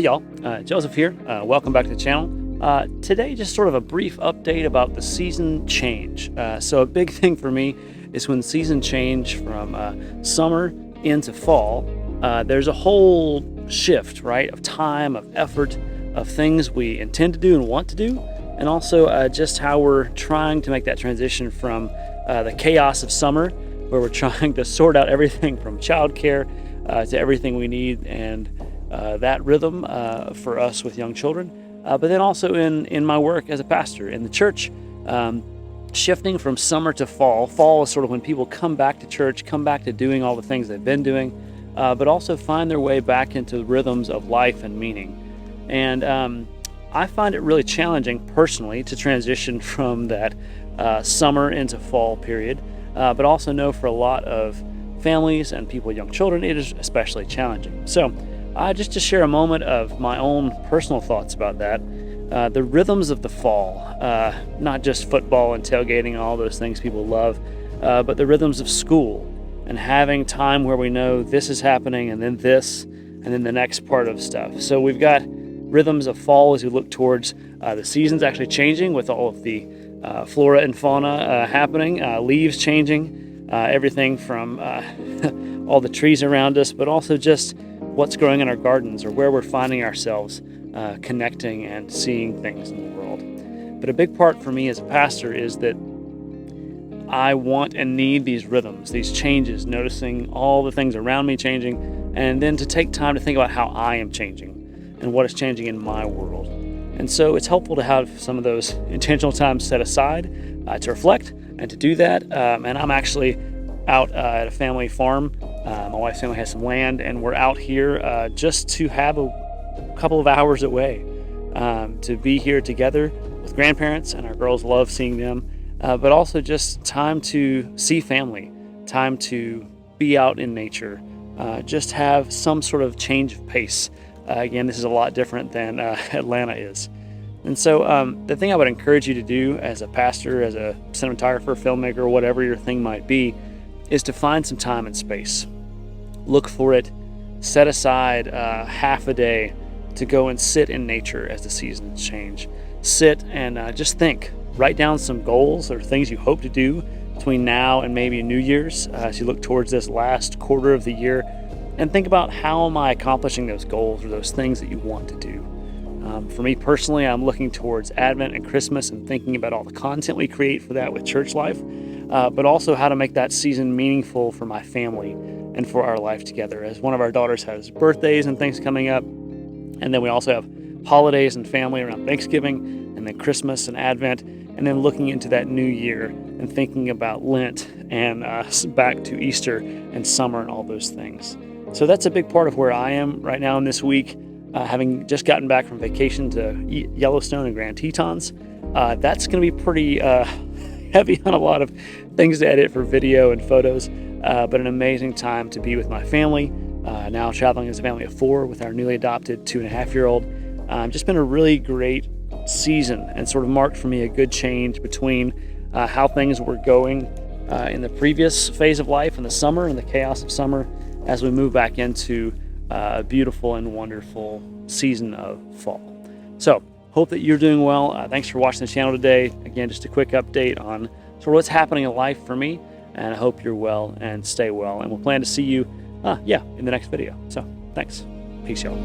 y'all, Joseph here. Welcome back to the channel. Today, just sort of a brief update about the season change. So a big thing for me is when season change from summer into fall, there's a whole shift, right, of time, of effort, of things we intend to do and want to do, and also just how we're trying to make that transition from the chaos of summer, where we're trying to sort out everything from childcare to everything we need, and that rhythm for us with young children, but then also in my work as a pastor in the church, shifting from summer to fall. Fall is sort of when people come back to church, come back to doing all the things they've been doing, but also find their way back into rhythms of life and meaning. And I find it really challenging personally to transition from that summer into fall period, but also know for a lot of families and people with young children, it is especially challenging. So just to share a moment of my own personal thoughts about that, the rhythms of the fall, not just football and tailgating and all those things people love, but the rhythms of school and having time where we know this is happening and then this and then the next part of stuff. So we've got rhythms of fall as we look towards the seasons actually changing with all of the flora and fauna happening, leaves changing, everything from all the trees around us, but also just what's growing in our gardens or where we're finding ourselves connecting and seeing things in the world. But a big part for me as a pastor is that I want and need these rhythms, these changes, noticing all the things around me changing, and then to take time to think about how I am changing and what is changing in my world. And so it's helpful to have some of those intentional times set aside to reflect and to do that. And I'm actually out at a family farm. My wife's family has some land, and we're out here just to have a couple of hours away to be here together with grandparents, and our girls love seeing them, but also just time to see family, time to be out in nature, just have some sort of change of pace. Again, this is a lot different than Atlanta is. And so the thing I would encourage you to do as a pastor, as a cinematographer, filmmaker, whatever your thing might be, is to find some time and space. Look for it. Set aside half a day to go and sit in nature as the seasons change. Sit and just think. Write down some goals or things you hope to do between now and maybe New Year's as you look towards this last quarter of the year, and think about how am I accomplishing those goals or those things that you want to do. For me personally, I'm looking towards Advent and Christmas and thinking about all the content we create for that with church life, but also how to make that season meaningful for my family and for our life together, as one of our daughters has birthdays and things coming up, and then we also have holidays and family around Thanksgiving, and then Christmas and Advent, and then looking into that new year and thinking about Lent and back to Easter and summer and all those things. So that's a big part of where I am right now in this week, having just gotten back from vacation to Yellowstone and Grand Tetons. That's going to be pretty heavy on a lot of things to edit for video and photos, but an amazing time to be with my family. Now traveling as a family of 4 with our newly adopted 2.5-year-old. Just been a really great season and sort of marked for me a good change between how things were going in the previous phase of life in the summer and the chaos of summer as we move back into a beautiful and wonderful season of fall. So hope that you're doing well. Thanks for watching the channel today. Again, just a quick update on sort of what's happening in life for me, and I hope you're well and stay well, and we'll plan to see you in the next video. So thanks. Peace, y'all.